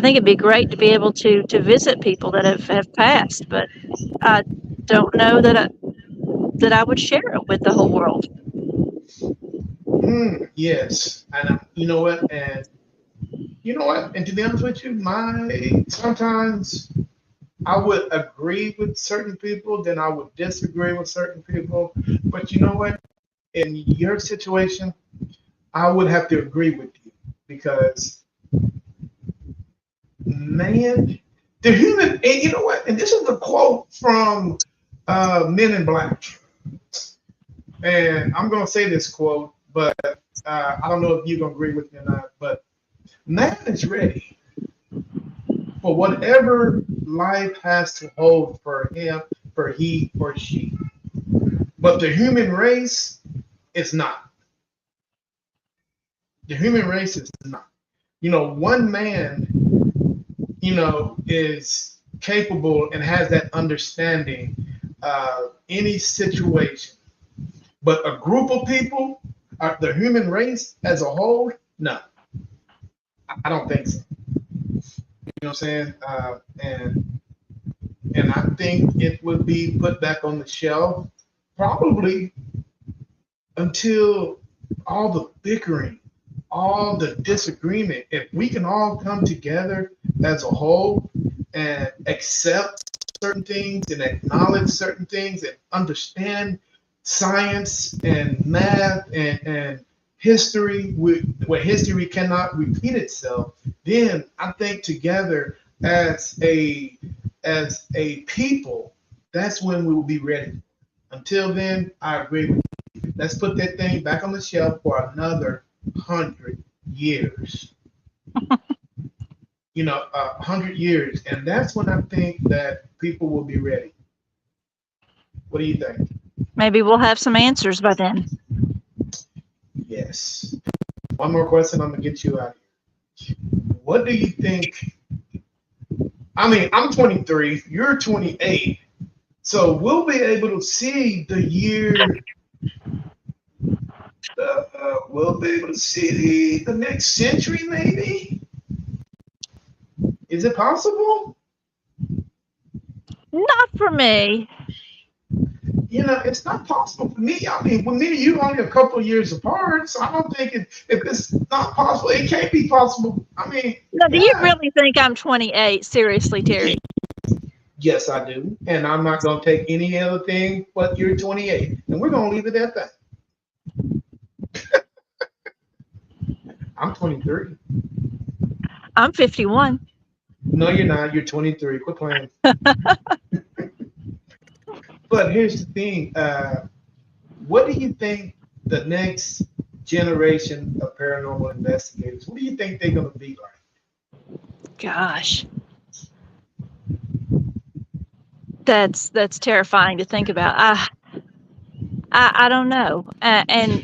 think it'd be great to be able to visit people that have passed, but I don't know that I would share it with the whole world. Yes, and you know what? And you know what? And to be honest with you, my sometimes I would agree with certain people, then I would disagree with certain people. But you know what? In your situation, I would have to agree with you because, man, the human, and you know what? And this is a quote from Men in Black. And I'm going to say this quote, but I don't know if you're going to agree with me or not. But man is ready for whatever life has to hold for him, for he or she. But the human race is not. The human race is not. One man, is capable and has that understanding any situation. But a group of people, the human race as a whole, no, I don't think so. You know what I'm saying? And I think it would be put back on the shelf probably until all the bickering, all the disagreement, if we can all come together as a whole and accept certain things and acknowledge certain things and understand science and math and history, where history cannot repeat itself, then I think together as a people, that's when we will be ready. Until then, I agree with you. Let's put that thing back on the shelf for another 100 years. 100 years, and that's when I think that people will be ready. What do you think? Maybe we'll have some answers by then. Yes. One more question. I'm gonna get you out of here. What do you think? I mean, I'm 23. You're 28. So we'll be able to see the year. We'll be able to see the next century, maybe. Is it possible? Not for me. It's not possible for me. I mean, with me and you only a couple of years apart, so I don't think if it's not possible, it can't be possible. I mean, Now, do you yeah, really think I'm 28? Seriously, Terry? yes, I do, and I'm not gonna take any other thing but you're 28, and we're gonna leave it at that. I'm 23. I'm 51. No, you're not. You're 23. Quit playing. But here's the thing. What do you think the next generation of paranormal investigators? What do you think they're gonna be like? Gosh, that's terrifying to think about. I don't know. And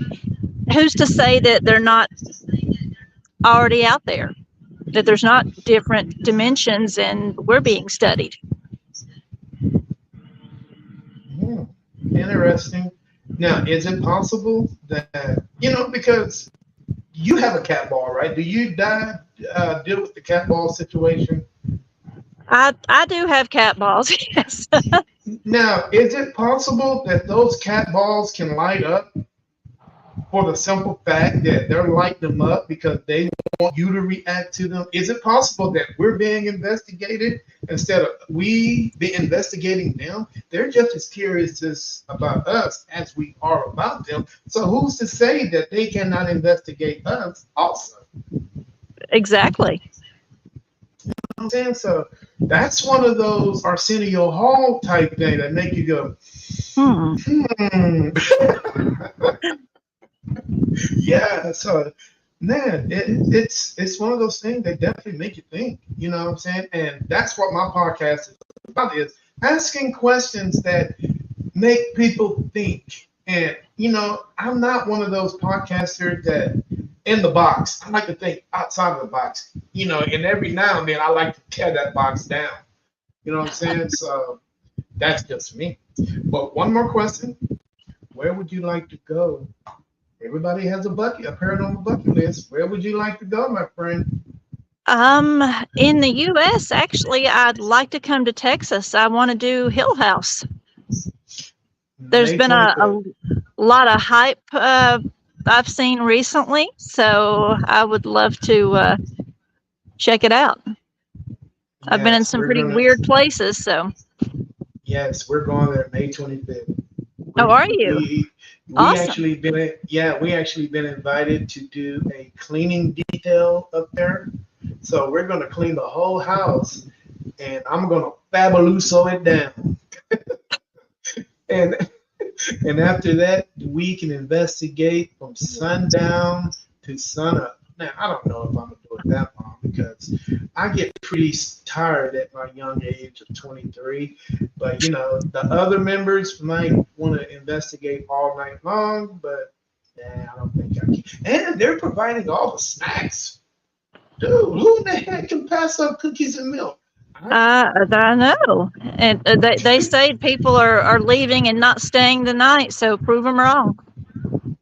who's to say that they're not already out there? That there's not different dimensions and we're being studied? Hmm, interesting. Now, is it possible that, because you have a cat ball, right? Do you deal with the cat ball situation? I do have cat balls. Yes. Now, is it possible that those cat balls can light up for the simple fact that they're lighting them up because they want you to react to them? Is it possible that we're being investigated instead of we be investigating them? They're just as curious about us as we are about them. So who's to say that they cannot investigate us also? Exactly. I'm saying, so that's one of those Arsenio Hall type things that make you go, Hmm. hmm. Yeah, so man, it's one of those things that definitely make you think. You know what I'm saying? And that's what my podcast is about: is asking questions that make people think. And I'm not one of those podcasters that in the box. I like to think outside of the box. And every now and then I like to tear that box down. You know what I'm saying? So that's just me. But one more question: where would you like to go? Everybody has a paranormal bucket list. Where would you like to go, my friend? In the U.S., actually, I'd like to come to Texas. I want to do Hill House. There's May been a 25th. lot of hype I've seen recently, so I would love to check it out. I've been in Yes, some pretty weird places, so. we're going there May 25th. Oh, We are you? we Awesome. actually been invited to do a cleaning detail up there. So we're gonna clean the whole house, and I'm gonna fabuloso it down. And and after that, we can investigate from sundown to sunup. Now, I don't know if I'm gonna do it that long because I get pretty tired at my young age of 23. But the other members might want to investigate all night long. But I don't think I can. And they're providing all the snacks. Dude, who in the heck can pass up cookies and milk? I know. And they say people are leaving and not staying the night, so prove them wrong.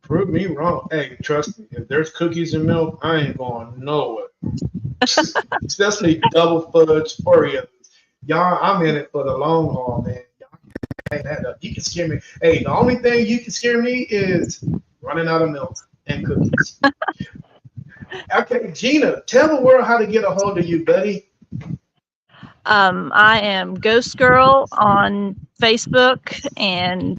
Prove me wrong. Hey, trust me, if there's cookies and milk, I ain't going nowhere. Especially double fudge Oreos. Y'all, I'm in it for the long haul, man. Y'all can hang that up. You can scare me. Hey, the only thing you can scare me is running out of milk and cookies. Okay, Gina, tell the world how to get a hold of you, buddy. I am Ghost Girl on Facebook and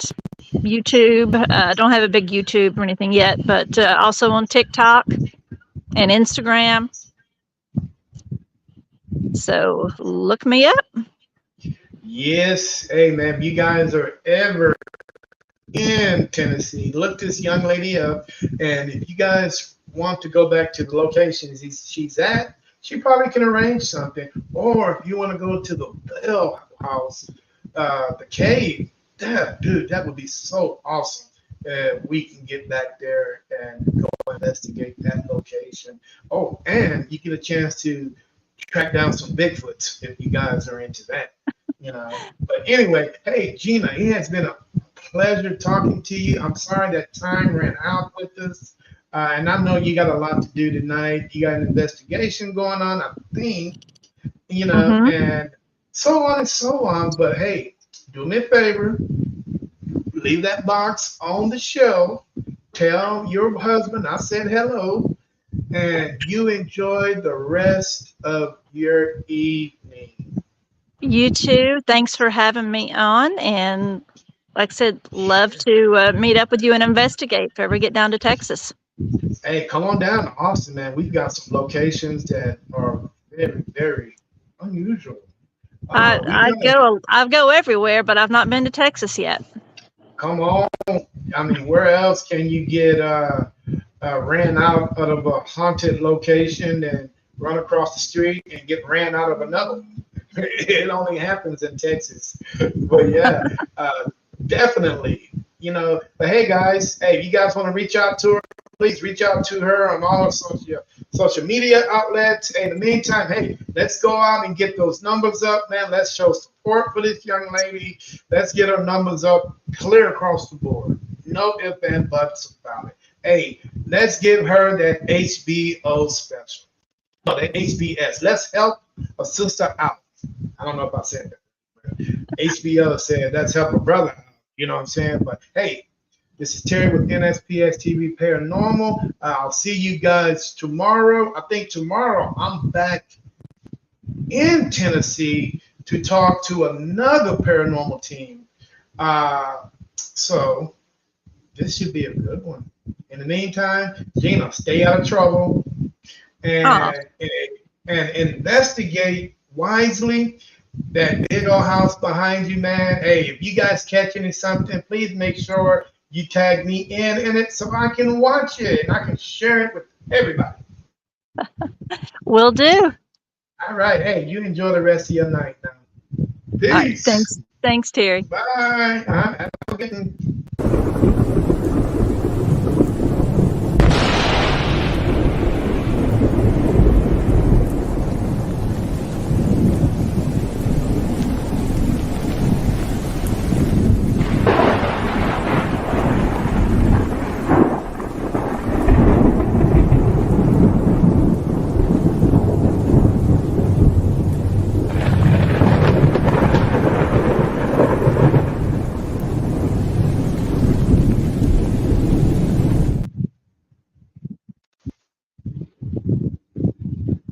YouTube. I don't have a big YouTube or anything yet, but also on TikTok and Instagram. So look me up. Yes, hey man, if you guys are ever in Tennessee, look this young lady up, and if you guys want to go back to the locations she's at, she probably can arrange something. Or if you want to go to the Bell House, the cave, dude, that would be so awesome. We can get back there and go investigate that location. Oh, and you get a chance to track down some Bigfoots if you guys are into that. But anyway, hey Gina, it has been a pleasure talking to you. I'm sorry that time ran out with us. And I know you got a lot to do tonight. You got an investigation going on, I think, Mm-hmm. and so on and so on. But hey, do me a favor, leave that box on the shelf. Tell your husband I said hello, and you enjoy the rest of your evening. You too. Thanks for having me on. And like I said, love to meet up with you and investigate if ever get down to Texas. Hey, come on down to Austin, man. We've got some locations that are very, very unusual. We got to I go everywhere, but I've not been to Texas yet. come on. I mean, where else can you get ran out of a haunted location and run across the street and get ran out of another one? It only happens in Texas. But yeah, definitely. But hey guys, hey, if you guys want to reach out to her, please reach out to her on all our social media outlets. Hey, in the meantime, hey, let's go out and get those numbers up, man. Let's show support for this young lady. Let's get her numbers up clear across the board. No ifs and buts about it. Hey, let's give her that HBO special. No, that HBS. Let's help a sister out. I don't know if I said that. HBO said, let's help a brother out. You know what I'm saying? But hey, this is Terry with NSPS TV Paranormal. I'll see you guys tomorrow. I think tomorrow I'm back in Tennessee to talk to another paranormal team. So this should be a good one. In the meantime, Gina, stay out of trouble and investigate wisely. That big old house behind you, man. Hey, if you guys catch any something, please make sure you tag me in it so I can watch it and I can share it with everybody. Will do. All right. Hey, you enjoy the rest of your night now. Peace. All right, thanks, Terry. Bye. Have a good one.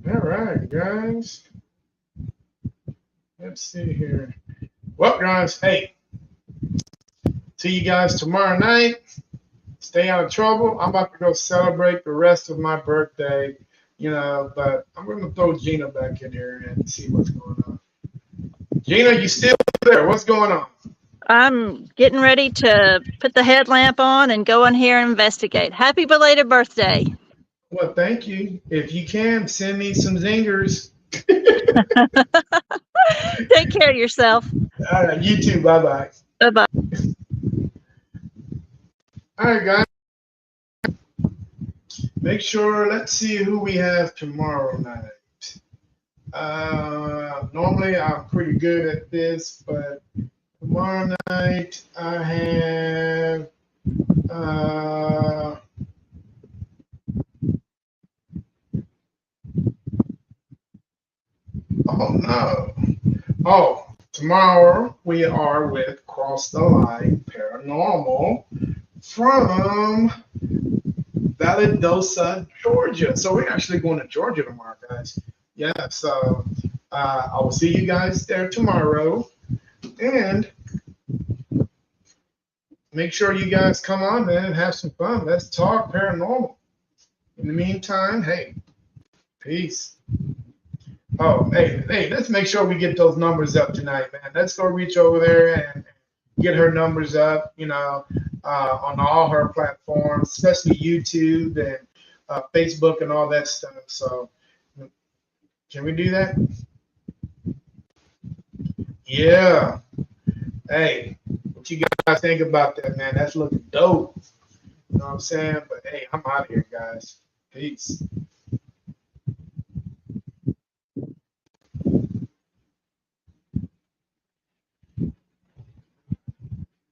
All right, guys. Let's see here. Well, guys, hey, see you guys tomorrow night. Stay out of trouble. I'm about to go celebrate the rest of my birthday, but I'm going to throw Gina back in here and see what's going on. Gina, you still there? What's going on? I'm getting ready to put the headlamp on and go in here and investigate. Happy belated birthday. Well, thank you. If you can, send me some zingers. Take care of yourself. All right, you too. Bye-bye. Bye-bye. All right, guys. Make sure, let's see who we have tomorrow night. Normally, I'm pretty good at this, but tomorrow night I have oh no. Oh, tomorrow we are with Cross the Line Paranormal from Valdosta, Georgia. So we're actually going to Georgia tomorrow, guys. Yeah, so I will see you guys there tomorrow. And make sure you guys come on, man, and have some fun. Let's talk paranormal. In the meantime, hey, peace. Oh, hey, let's make sure we get those numbers up tonight, man. Let's go reach over there and get her numbers up, on all her platforms, especially YouTube and Facebook and all that stuff. So can we do that? Yeah. Hey, what you guys think about that, man? That's looking dope. You know what I'm saying? But hey, I'm out of here, guys. Peace.